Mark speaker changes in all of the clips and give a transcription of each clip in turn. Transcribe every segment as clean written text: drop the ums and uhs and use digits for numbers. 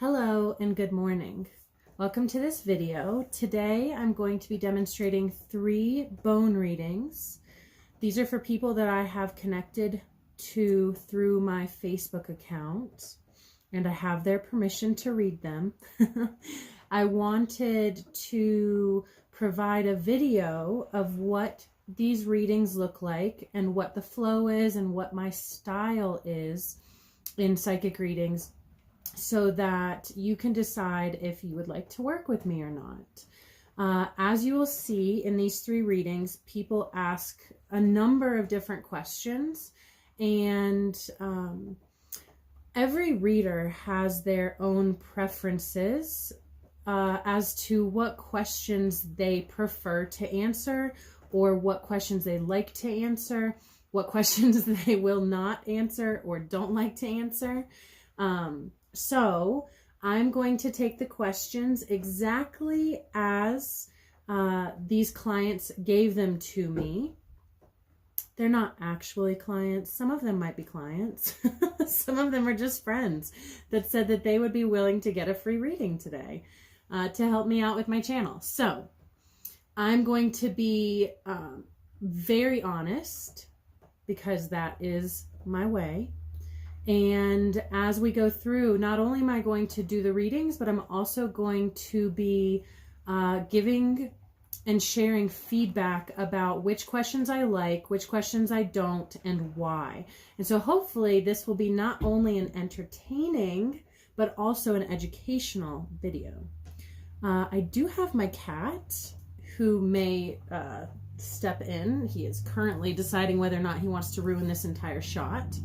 Speaker 1: Hello and good morning. Welcome to this video. Today I'm going to be demonstrating 3 bone readings. These are for people that I have connected to through my Facebook account, and I have their permission to read them. I wanted to provide a video of what these readings look like and what the flow is and what my style is in psychic readings, so that you can decide if you would like to work with me or not. As you will see in these 3 readings, people ask a number of different questions, and every reader has their own preferences as to what questions they prefer to answer, or what questions they like to answer, what questions they will not answer or don't like to answer. So I'm going to take the questions exactly as these clients gave them to me. They're not actually clients. Some of them might be clients. Some of them are just friends that said that they would be willing to get a free reading today to help me out with my channel. So I'm going to be very honest, because that is my way. And as we go through, not only am I going to do the readings, but I'm also going to be giving and sharing feedback about which questions I like, which questions I don't, and why. And so hopefully this will be not only an entertaining, but also an educational video. I do have my cat who may step in. He is currently deciding whether or not he wants to ruin this entire shot.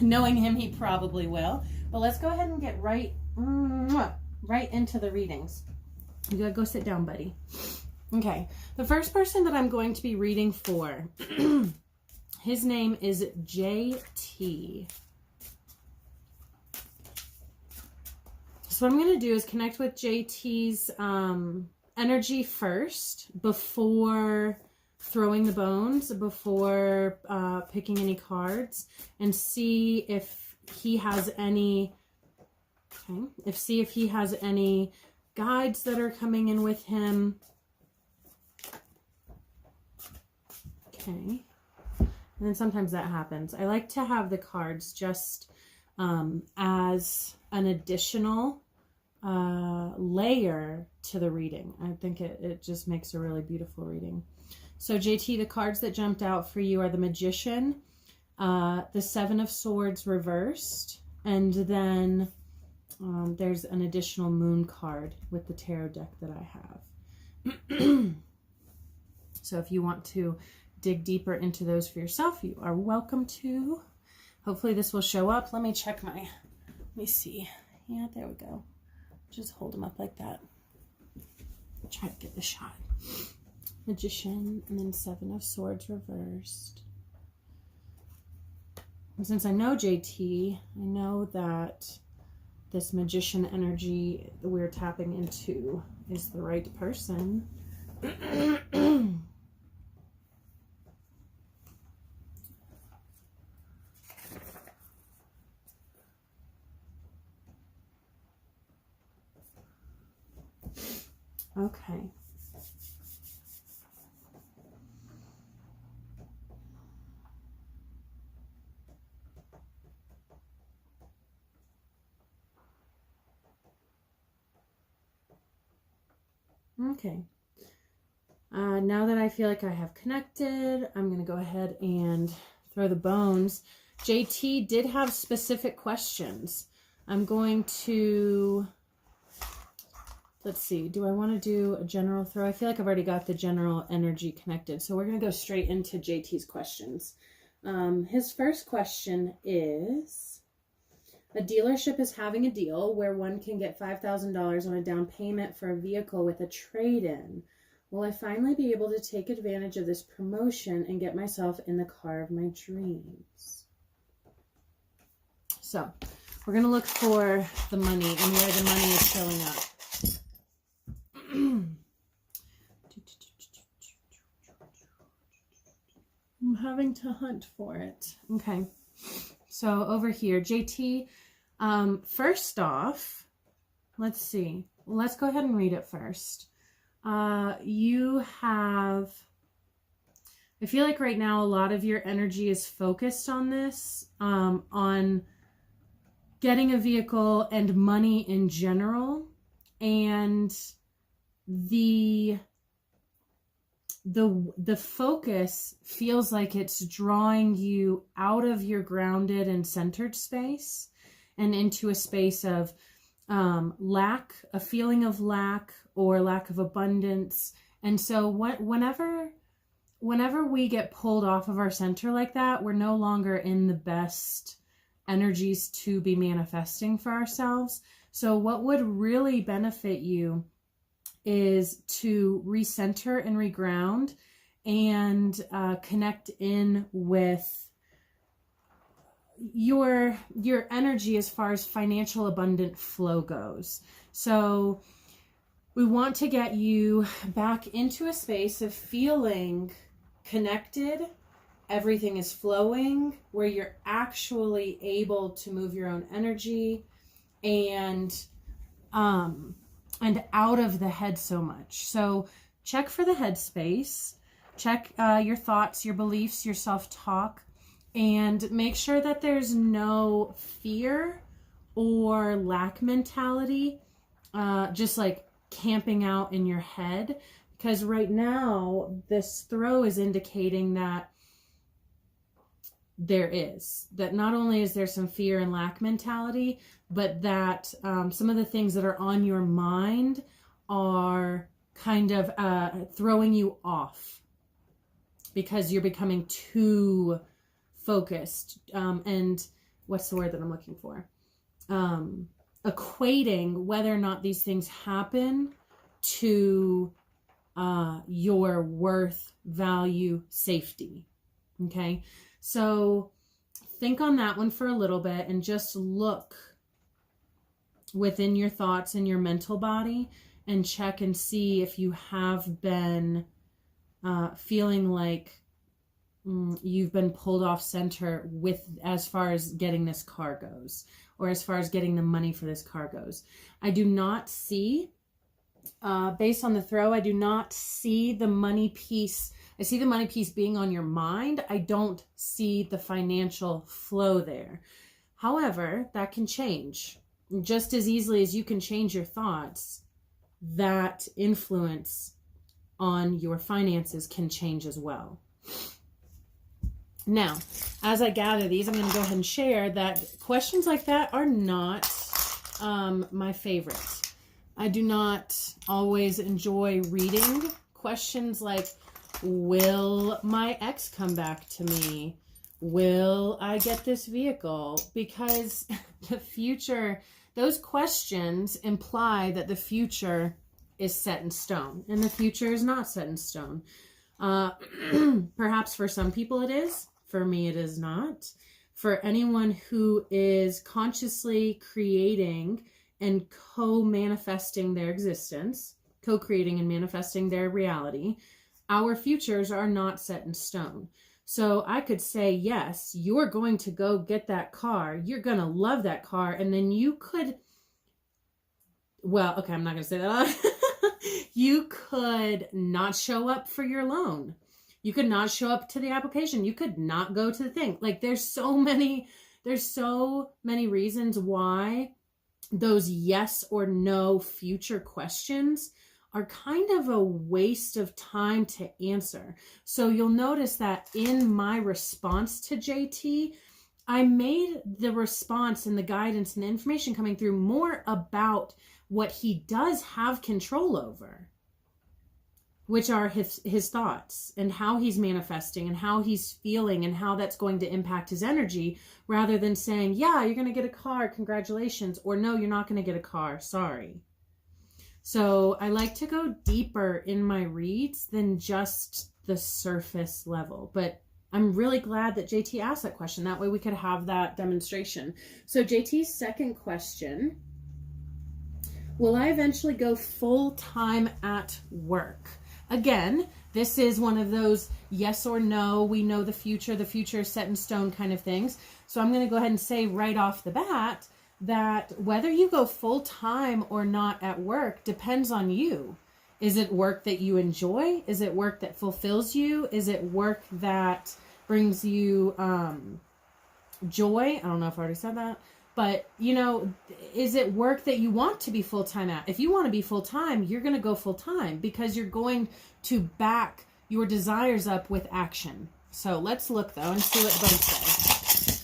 Speaker 1: Knowing him, he probably will. But let's go ahead and get right into the readings. You gotta go sit down, buddy. Okay, the first person that I'm going to be reading for, his name is JT. So what I'm gonna do is connect with JT's energy first before throwing the bones, before picking any cards, and see if he has any, see if he has any guides that are coming in with him. Okay. And then sometimes that happens. I like to have the cards just as an additional layer to the reading. I think it just makes a really beautiful reading. So JT, the cards that jumped out for you are the Magician, the 7 of Swords reversed, and then there's an additional Moon card with the tarot deck that I have. So if you want to dig deeper into those for yourself, you are welcome to. Hopefully this will show up. Let me check let me see. Yeah, there we go. Just hold them up like that. Try to get the shot. Magician, and then 7 of Swords reversed. And since I know JT, I know that this Magician energy that we're tapping into is the right person. Okay. Okay. Now that I feel like I have connected, I'm going to go ahead and throw the bones. JT did have specific questions. I'm going to, let's see, do I want to do a general throw? I feel like I've already got the general energy connected, so we're going to go straight into JT's questions. His first question is, a dealership is having a deal where one can get $5,000 on a down payment for a vehicle with a trade-in. Will I finally be able to take advantage of this promotion and get myself in the car of my dreams? So, we're going to look for the money and where the money is showing up. I'm having to hunt for it. Okay. So over here, JT, first off, let's see. Let's go ahead and read it first. You have, I feel like right now a lot of your energy is focused on this, on getting a vehicle and money in general. And the focus feels like it's drawing you out of your grounded and centered space and into a space of lack, a feeling of lack or lack of abundance. And so whenever we get pulled off of our center like that, we're no longer in the best energies to be manifesting for ourselves. So what would really benefit you is to recenter and reground and connect in with your energy as far as financial abundant flow goes. So we want to get you back into a space of feeling connected, everything is flowing, where you're actually able to move your own energy and out of the head so much. So check for the head space, check your thoughts, your beliefs, your self-talk, and make sure that there's no fear or lack mentality, just like camping out in your head. Because right now, this throw is indicating that that not only is there some fear and lack mentality, but that some of the things that are on your mind are kind of throwing you off because you're becoming too focused. And what's the word that I'm looking for? Equating whether or not these things happen to your worth, value, safety. Okay. So think on that one for a little bit and just look within your thoughts and your mental body and check and see if you have been feeling like you've been pulled off center with as far as getting this car goes, or as far as getting the money for this car goes. I do not see, based on the throw, I do not see the money piece. I see the money piece being on your mind. I don't see the financial flow there. However, that can change. Just as easily as you can change your thoughts, that influence on your finances can change as well. Now, as I gather these, I'm going to go ahead and share that questions like that are not my favorite. I do not always enjoy reading questions like, will my ex come back to me? Will I get this vehicle? Because the future, those questions imply that the future is set in stone, and the future is not set in stone. Perhaps for some people it is. For me, it is not. For anyone who is consciously creating and co-manifesting their existence, co-creating and manifesting their reality, our futures are not set in stone. So I could say, yes, you're going to go get that car. You're going to love that car. And then you could, well, okay, I'm not going to say that. You could not show up for your loan. You could not show up to the application. You could not go to the thing. Like there's so many reasons why those yes or no future questions are kind of a waste of time to answer. So you'll notice that in my response to JT, I made the response and the guidance and the information coming through more about what he does have control over, which are his thoughts and how he's manifesting and how he's feeling and how that's going to impact his energy, rather than saying, yeah, you're going to get a car, congratulations, or no, you're not going to get a car, sorry. So I like to go deeper in my reads than just the surface level. But I'm really glad that JT asked that question. That way we could have that demonstration. So JT's second question, will I eventually go full-time at work? Again, this is one of those yes or no, we know the future is set in stone kind of things. So I'm going to go ahead and say right off the bat that whether you go full-time or not at work depends on you. Is it work that you enjoy? Is it work that fulfills you? Is it work that brings you joy? I don't know if I already said that. But, you know, is it work that you want to be full-time at? If you want to be full-time, you're going to go full-time because you're going to back your desires up with action. So let's look, though, and see what the bones say.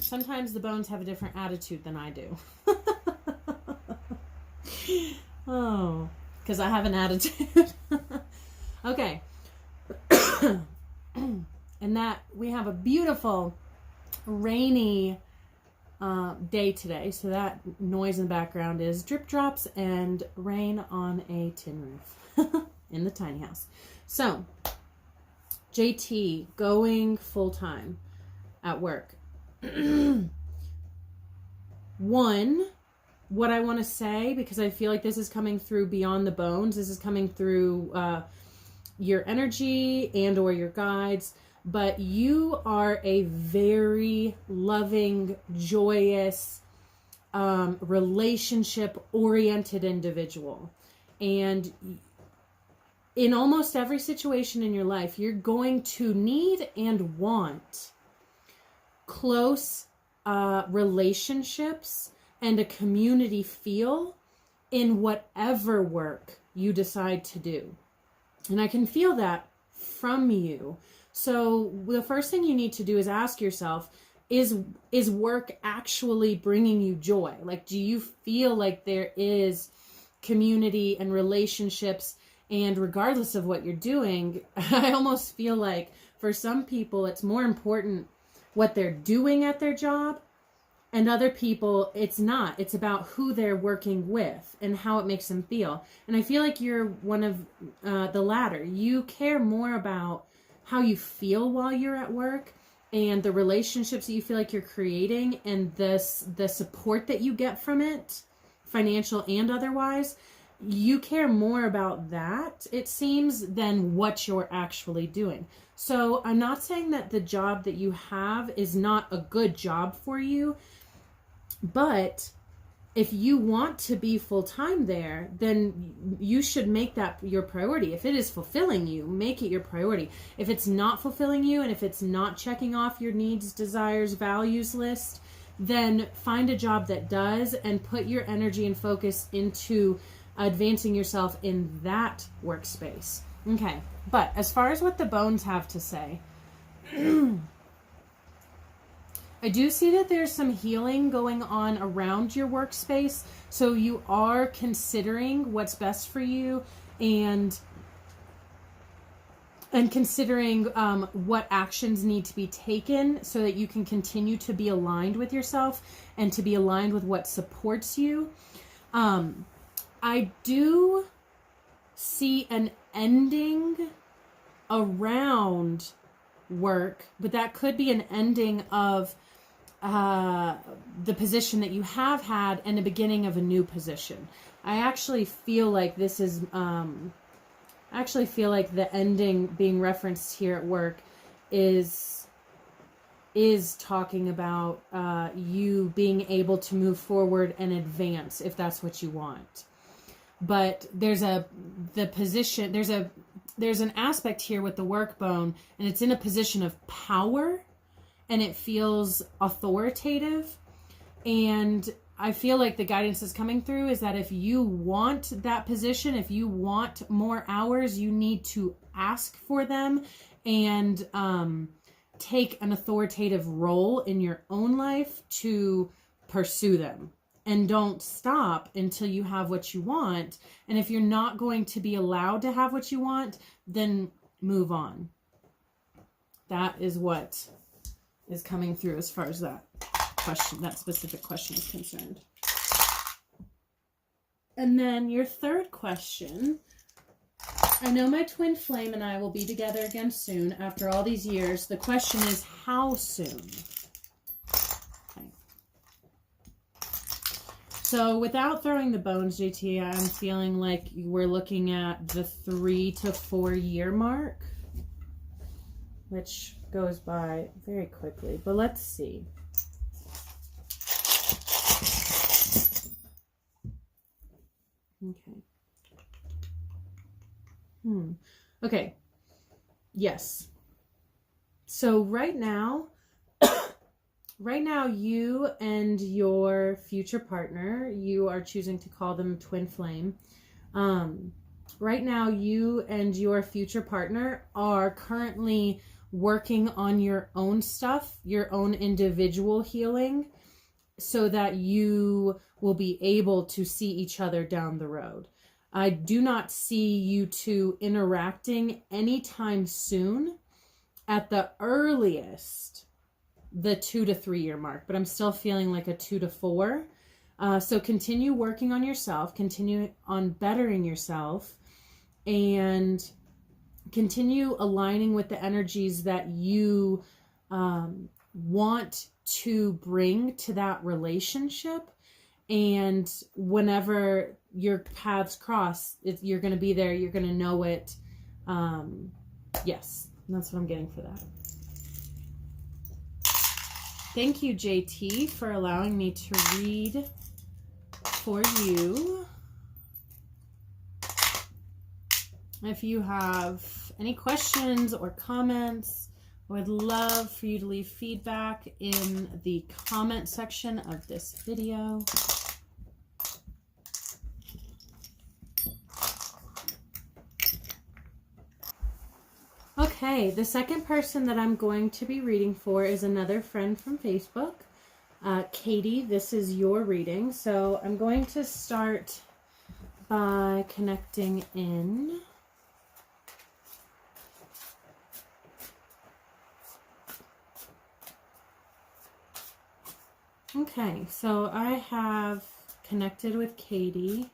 Speaker 1: Sometimes the bones have a different attitude than I do. Oh, because I have an attitude. Okay. And that we have a beautiful rainy day today. So that noise in the background is drip drops and rain on a tin roof in the tiny house. So JT going full-time at work. One, what I want to say, because I feel like this is coming through beyond the bones, this is coming through your energy and or your guides, but you are a very loving, joyous, relationship-oriented individual. And in almost every situation in your life, you're going to need and want close relationships and a community feel in whatever work you decide to do. And I can feel that from you. So the first thing you need to do is ask yourself, is work actually bringing you joy? Like, do you feel like there is community and relationships? And regardless of what you're doing, I almost feel like for some people, it's more important what they're doing at their job, and other people, it's not. It's about who they're working with and how it makes them feel. And I feel like you're one of the latter. You care more about how you feel while you're at work and the relationships that you feel like you're creating and the support that you get from it, financial and otherwise. You care more about that, it seems, than what you're actually doing. So I'm not saying that the job that you have is not a good job for you, but if you want to be full-time there, then you should make that your priority. If it is fulfilling you, make it your priority. If it's not fulfilling you and if it's not checking off your needs, desires, values list, then find a job that does and put your energy and focus into advancing yourself in that workspace. Okay, but as far as what the bones have to say, I do see that there's some healing going on around your workspace. So you are considering what's best for you and considering what actions need to be taken so that you can continue to be aligned with yourself and to be aligned with what supports you. I do see an ending around work, but that could be an ending of the position that you have had and the beginning of a new position. I actually feel like this is, I actually feel like the ending being referenced here at work is talking about you being able to move forward and advance if that's what you want. But there's an aspect here with the work bone, and it's in a position of power, and it feels authoritative. And I feel like the guidance that's coming through is that if you want that position, if you want more hours, you need to ask for them and take an authoritative role in your own life to pursue them. And don't stop until you have what you want. And if you're not going to be allowed to have what you want, then move on. That is what is coming through as far as that question, that specific question is concerned. And then your third question. I know my twin flame and I will be together again soon after all these years. The question is, how soon? So without throwing the bones, JT, I'm feeling like we're looking at the 3 to 4 year mark, which goes by very quickly. But let's see. Okay. Okay. Yes. So right now, you and your future partner, you are choosing to call them twin flame. Right now, you and your future partner are currently working on your own stuff, your own individual healing, so that you will be able to see each other down the road. I do not see you two interacting anytime soon, at the earliest, the 2 to 3 year mark, but I'm still feeling like a 2 to 4. So continue working on yourself, continue on bettering yourself, and continue aligning with the energies that you want to bring to that relationship. And whenever your paths cross, you're going to be there, you're going to know it. Yes, that's what I'm getting for that. Thank you, JT, for allowing me to read for you. If you have any questions or comments, I would love for you to leave feedback in the comment section of this video. Okay, the second person that I'm going to be reading for is another friend from Facebook. Katie, this is your reading. So I'm going to start by connecting in. Okay, so I have connected with Katie.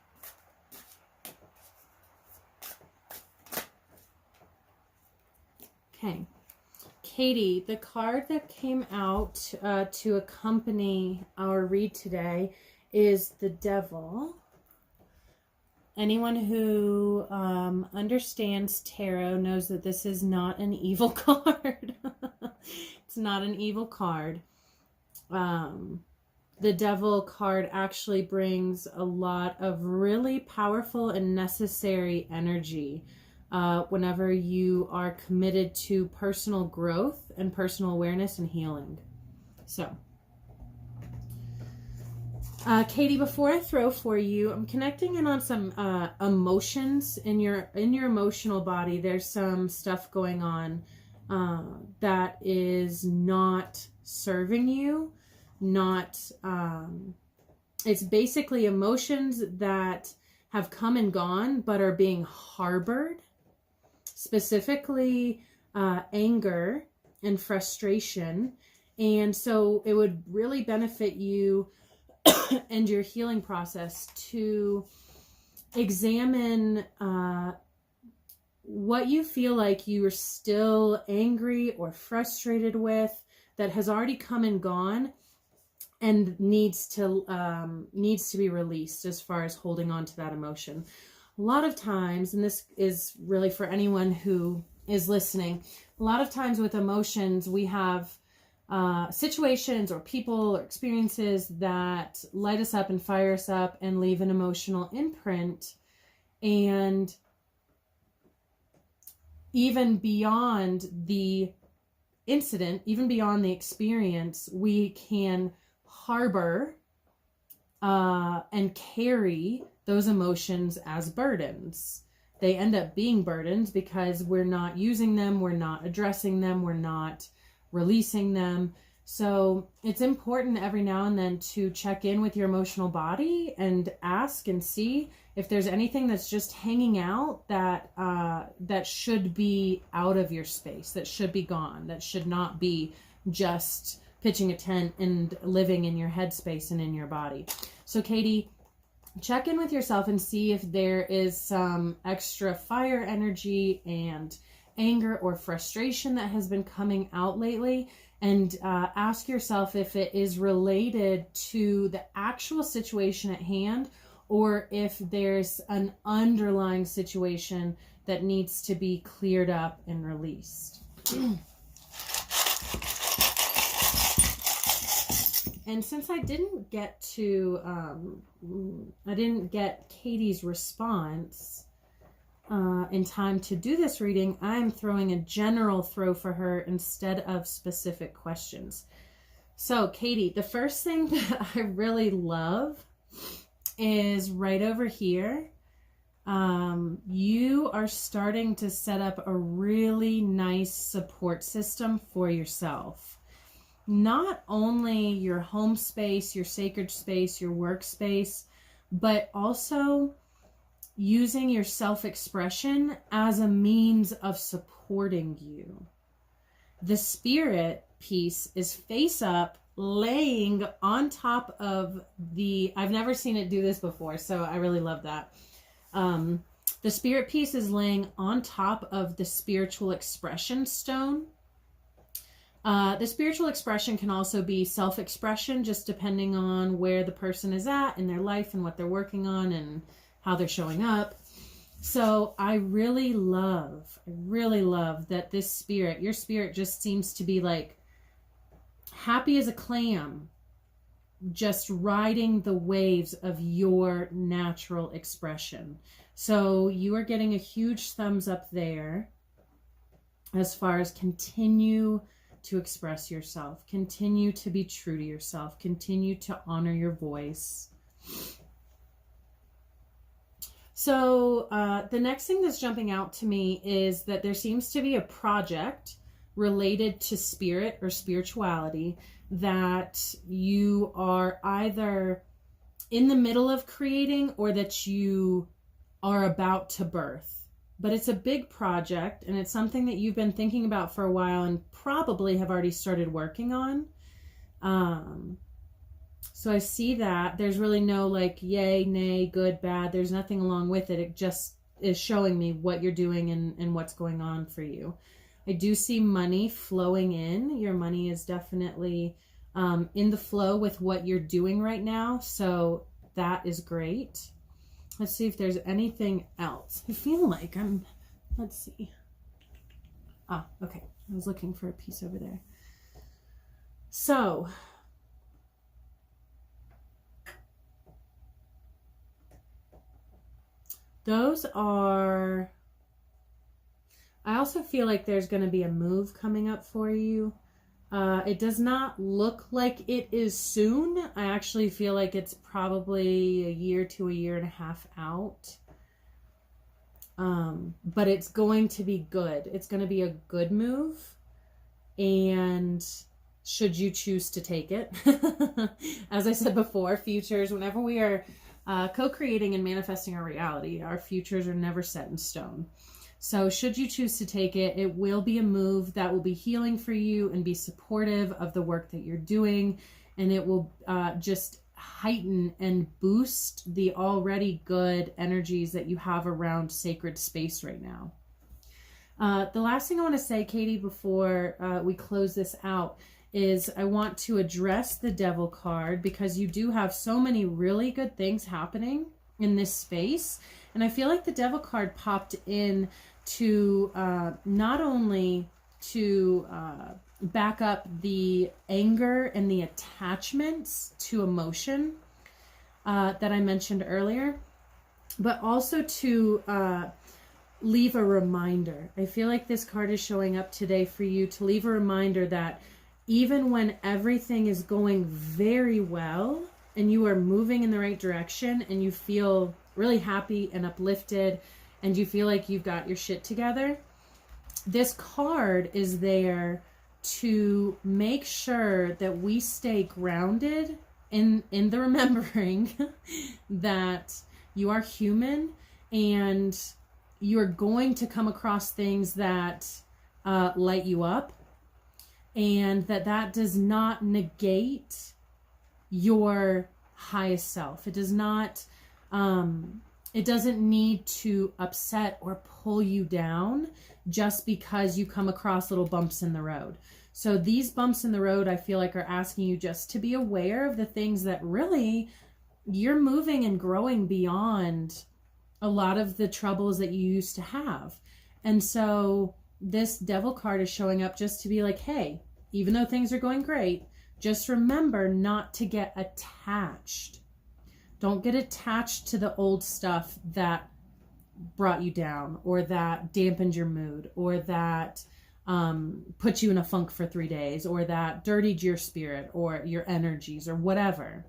Speaker 1: Okay, Katie, the card that came out to accompany our read today is the Devil. Anyone who understands tarot knows that this is not an evil card. It's not an evil card. The Devil card actually brings a lot of really powerful and necessary energy whenever you are committed to personal growth and personal awareness and healing. So, Katie, before I throw for you, I'm connecting in on some emotions in your emotional body. There's some stuff going on that is not serving you. It's basically emotions that have come and gone but are being harbored, specifically anger and frustration. And so it would really benefit you and your healing process to examine what you feel like you are still angry or frustrated with that has already come and gone and needs to be released as far as holding on to that emotion. A lot of times, and this is really for anyone who is listening, a lot of times with emotions, we have situations or people or experiences that light us up and fire us up and leave an emotional imprint. And even beyond the incident, even beyond the experience, we can harbor and carry those emotions as burdens. They end up being burdens because we're not using them, we're not addressing them, we're not releasing them. So it's important every now and then to check in with your emotional body and ask and see if there's anything that's just hanging out that that should be out of your space, that should be gone, that should not be just pitching a tent and living in your headspace and in your body. So Katie, check in with yourself and see if there is some extra fire energy and anger or frustration that has been coming out lately, and ask yourself if it is related to the actual situation at hand or if there's an underlying situation that needs to be cleared up and released. And since I didn't get Katie's response in time to do this reading, I'm throwing a general throw for her instead of specific questions. So Katie, the first thing that I really love is right over here. You are starting to set up a really nice support system for yourself. Not only your home space, your sacred space, your workspace, but also using your self-expression as a means of supporting you. The spirit piece is face up, laying on top of I've never seen it do this before, so I really love that. The spirit piece is laying on top of the spiritual expression stone. The spiritual expression can also be self-expression, just depending on where the person is at in their life and what they're working on and how they're showing up. So I really love that this spirit, your spirit, just seems to be like happy as a clam, just riding the waves of your natural expression. So you are getting a huge thumbs up there as far as continue to express yourself, continue to be true to yourself, continue to honor your voice. So the next thing that's jumping out to me is that there seems to be a project related to spirit or spirituality that you are either in the middle of creating or that you are about to birth. But it's a big project, and it's something that you've been thinking about for a while and probably have already started working on. So I see that there's really no like yay, nay, good, bad. There's nothing along with it. It just is showing me what you're doing and what's going on for you. I do see money flowing in. Your money is definitely in the flow with what you're doing right now. So that is great. Let's see if there's anything else. I feel like let's see. Ah, okay. I was looking for a piece over there. So those are, I also feel like there's going to be a move coming up for you. It does not look like it is soon. I actually feel like it's probably a year to a year and a half out. But it's going to be good. It's going to be a good move. And should you choose to take it, as I said before, futures, whenever we are co-creating and manifesting our reality, our futures are never set in stone. So should you choose to take it, it will be a move that will be healing for you and be supportive of the work that you're doing. And it will just heighten and boost the already good energies that you have around sacred space right now. The last thing I want to say, Katie, before we close this out, is I want to address the Devil card, because you do have so many really good things happening in this space. And I feel like the Devil card popped in to not only to back up the anger and the attachments to emotion that I mentioned earlier, but also to leave a reminder. I feel like this card is showing up today for you to leave a reminder that even when everything is going very well and you are moving in the right direction and you feel really happy and uplifted and you feel like you've got your shit together, this card is there to make sure that we stay grounded in the remembering that you are human and you're going to come across things that light you up, and that does not negate your highest self. It does not, it doesn't need to upset or pull you down just because you come across little bumps in the road. So these bumps in the road, I feel like, are asking you just to be aware of the things that really you're moving and growing beyond a lot of the troubles that you used to have. And so this Devil card is showing up just to be like, hey, even though things are going great, Just remember not to get attached. Don't get attached to the old stuff that brought you down, or that dampened your mood, or that put you in a funk for 3 days, or that dirtied your spirit or your energies or whatever.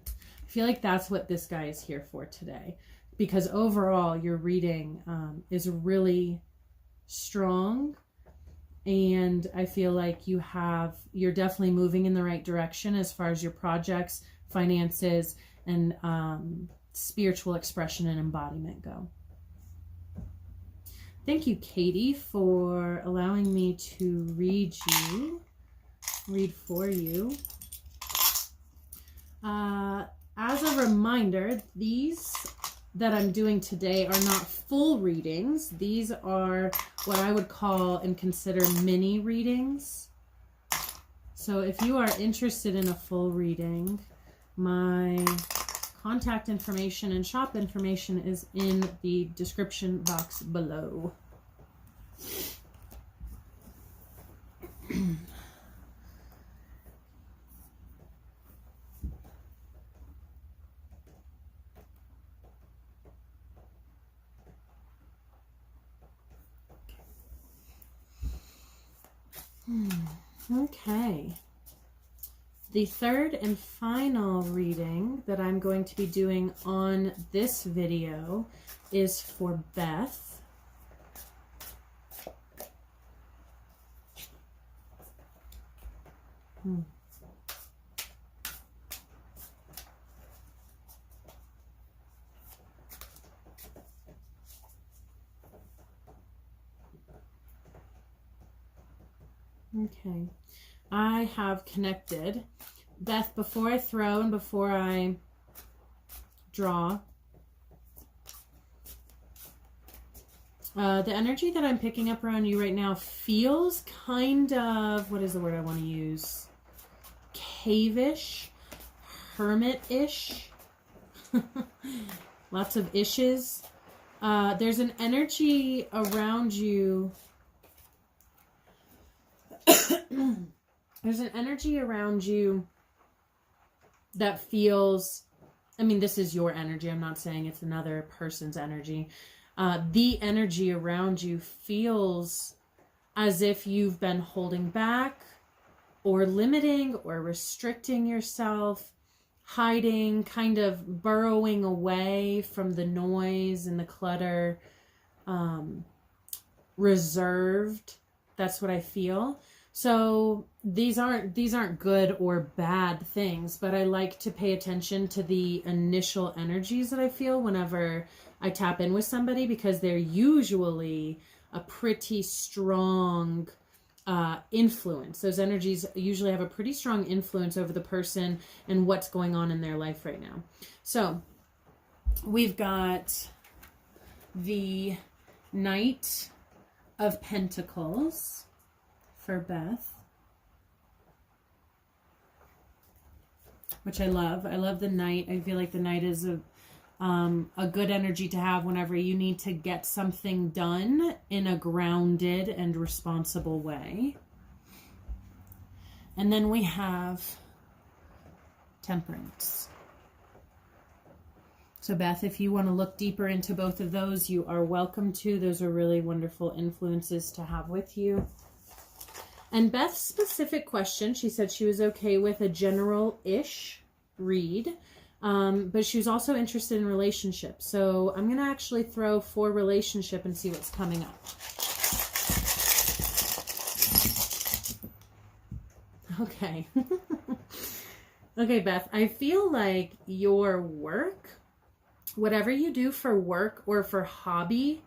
Speaker 1: I feel like that's what this guy is here for today, because overall your reading is really strong, and I feel like you're definitely moving in the right direction as far as your projects, finances, and spiritual expression and embodiment go. Thank you, Katie, for allowing me to read for you. As a reminder, these that I'm doing today are not full readings. These are what I would call and consider mini readings. So if you are interested in a full reading, my contact information and shop information is in the description box below. Okay. The third and final reading that I'm going to be doing on this video is for Beth. Okay. I have connected. Beth, before I throw and before I draw, the energy that I'm picking up around you right now feels kind of, what is the word I want to use? Cave-ish, hermit-ish. Lots of ishes. There's an energy around you. There's an energy around you that feels, I mean, this is your energy. I'm not saying it's another person's energy. The energy around you feels as if you've been holding back or limiting or restricting yourself, hiding, kind of burrowing away from the noise and the clutter, reserved. That's what I feel. So these aren't good or bad things, but I like to pay attention to the initial energies that I feel whenever I tap in with somebody, because they're usually a pretty strong influence. Those energies usually have a pretty strong influence over the person and what's going on in their life right now. So we've got the Knight of Pentacles for Beth, which I love. I love the Knight. I feel like the Knight is a good energy to have whenever you need to get something done in a grounded and responsible way. And then we have Temperance. So Beth, if you want to look deeper into both of those, you are welcome to. Those are really wonderful influences to have with you. And Beth's specific question, she said she was okay with a general-ish read, but she was also interested in relationships. So I'm going to actually throw for relationship and see what's coming up. Okay. Okay, Beth, I feel like your work, whatever you do for work or for hobby,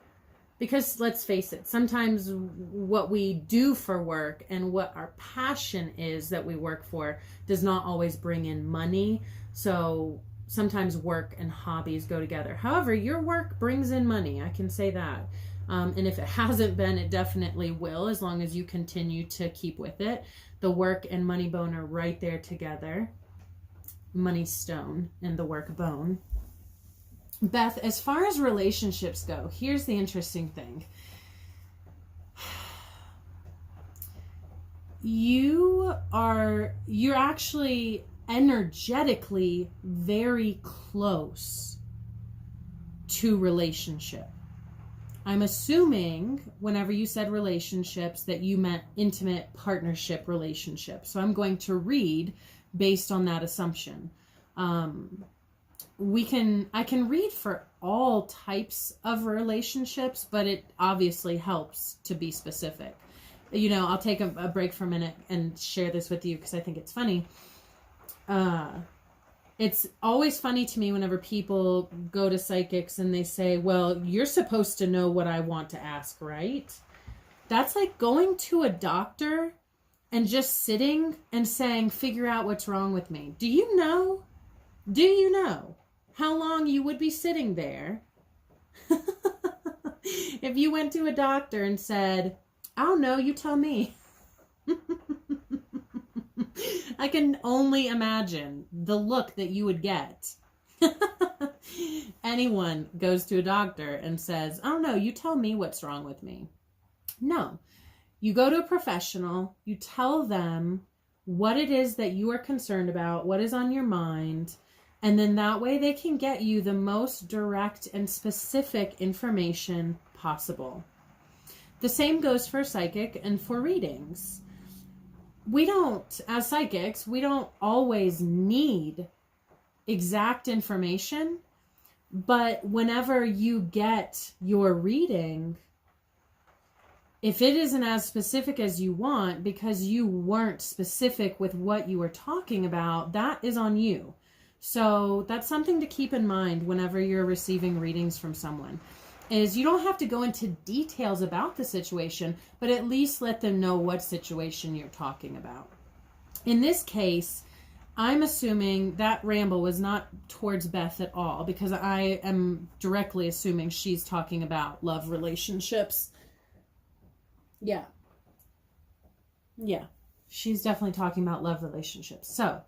Speaker 1: because let's face it, sometimes what we do for work and what our passion is that we work for does not always bring in money. So sometimes work and hobbies go together. However, your work brings in money. I can say that. And if it hasn't been, it definitely will, as long as you continue to keep with it. The work and money bone are right there together. Money stone and the work bone. Beth, as far as relationships go, here's the interesting thing. you're actually energetically very close to relationship. I'm assuming whenever you said relationships that you meant intimate partnership relationships. So I'm going to read based on that assumption. I can read for all types of relationships, but it obviously helps to be specific. I'll take a break for a minute and share this with you because I think it's funny. It's always funny to me whenever people go to psychics and they say, well, you're supposed to know what I want to ask, right? That's like going to a doctor and just sitting and saying, figure out what's wrong with me. Do you know how long you would be sitting there if you went to a doctor and said, I don't know, you tell me. I can only imagine the look that you would get. Anyone goes to a doctor and says, I don't know, you tell me what's wrong with me. No, you go to a professional, you tell them what it is that you are concerned about, what is on your mind, and then that way they can get you the most direct and specific information possible. The same goes for psychic and for readings. As psychics, we don't always need exact information, but whenever you get your reading, if it isn't as specific as you want because you weren't specific with what you were talking about, that is on you. So that's something to keep in mind whenever you're receiving readings from someone. Is you don't have to go into details about the situation, but at least let them know what situation you're talking about. In this case, I'm assuming that ramble was not towards Beth at all, because I am directly assuming she's talking about love relationships. Yeah. She's definitely talking about love relationships. So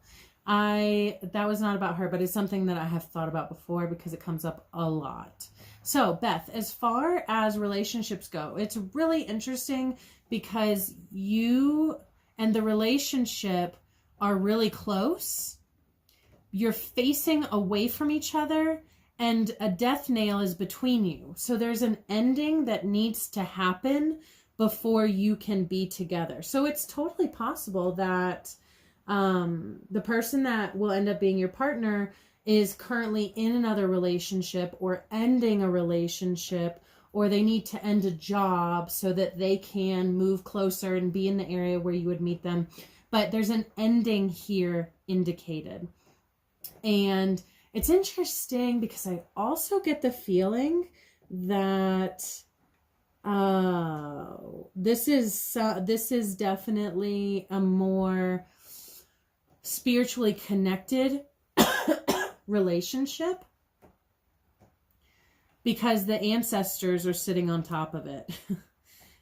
Speaker 1: that was not about her, but it's something that I have thought about before because it comes up a lot. So Beth, as far as relationships go, it's really interesting because you and the relationship are really close. You're facing away from each other and a death nail is between you. So there's an ending that needs to happen before you can be together. So it's totally possible that the person that will end up being your partner is currently in another relationship or ending a relationship, or they need to end a job so that they can move closer and be in the area where you would meet them. But there's an ending here indicated. And it's interesting because I also get the feeling that this is definitely a more spiritually connected relationship because the ancestors are sitting on top of it.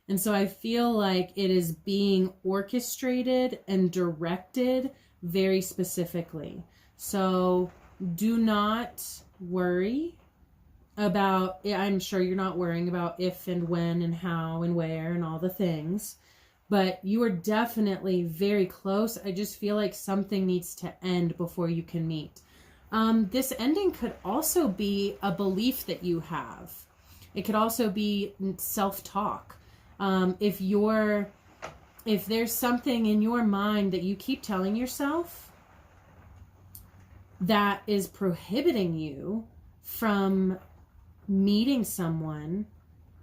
Speaker 1: And so I feel like it is being orchestrated and directed very specifically. So do not worry about, I'm sure you're not worrying about if and when and how and where and all the things, but you are definitely very close. I just feel like something needs to end before you can meet. This ending could also be a belief that you have. It could also be self-talk. If there's something in your mind that you keep telling yourself that is prohibiting you from meeting someone,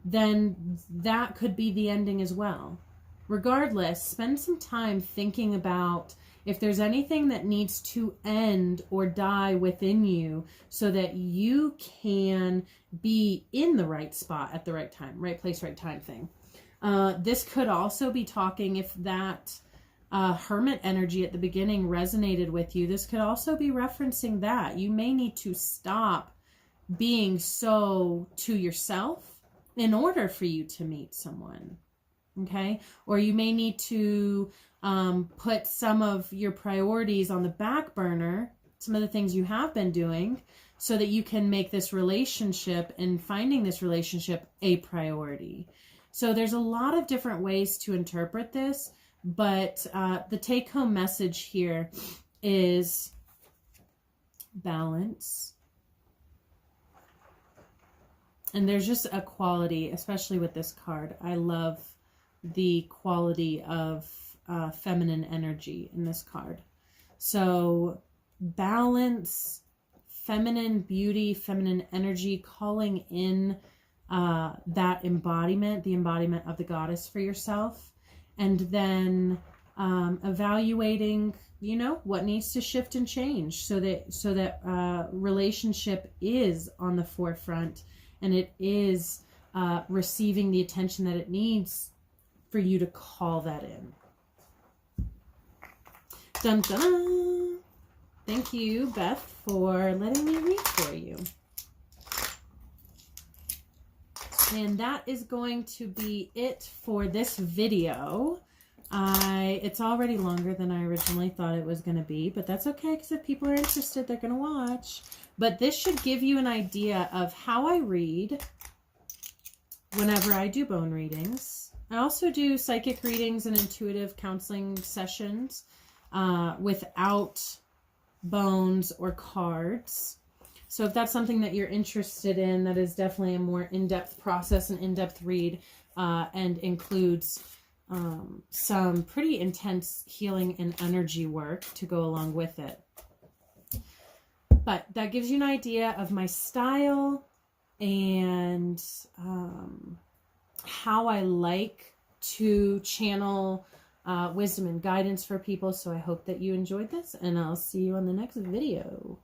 Speaker 1: then that could be the ending as well. Regardless, spend some time thinking about if there's anything that needs to end or die within you so that you can be in the right spot at the right time, right place, right time thing. This could also be talking, if that hermit energy at the beginning resonated with you, this could also be referencing that. You may need to stop being so to yourself in order for you to meet someone. Okay? Or you may need to put some of your priorities on the back burner, some of the things you have been doing, so that you can make this relationship and finding this relationship a priority. So there's a lot of different ways to interpret this, But the take-home message here is balance. And there's just a quality, especially with this card. I love the quality of feminine energy in this card. So balance, feminine beauty, feminine energy, calling in that embodiment, the embodiment of the goddess for yourself. And then evaluating, you know, what needs to shift and change so that relationship is on the forefront and it is receiving the attention that it needs for you to call that in. Dun dun! Thank you, Beth, for letting me read for you. And that is going to be it for this video. It's already longer than I originally thought it was going to be, but that's okay because if people are interested, they're going to watch. But this should give you an idea of how I read whenever I do bone readings. I also do psychic readings and intuitive counseling sessions without bones or cards. So if that's something that you're interested in, that is definitely a more in-depth process, an in-depth read, and includes some pretty intense healing and energy work to go along with it. But that gives you an idea of my style and how I like to channel wisdom and guidance for people. So I hope that you enjoyed this, and I'll see you on the next video.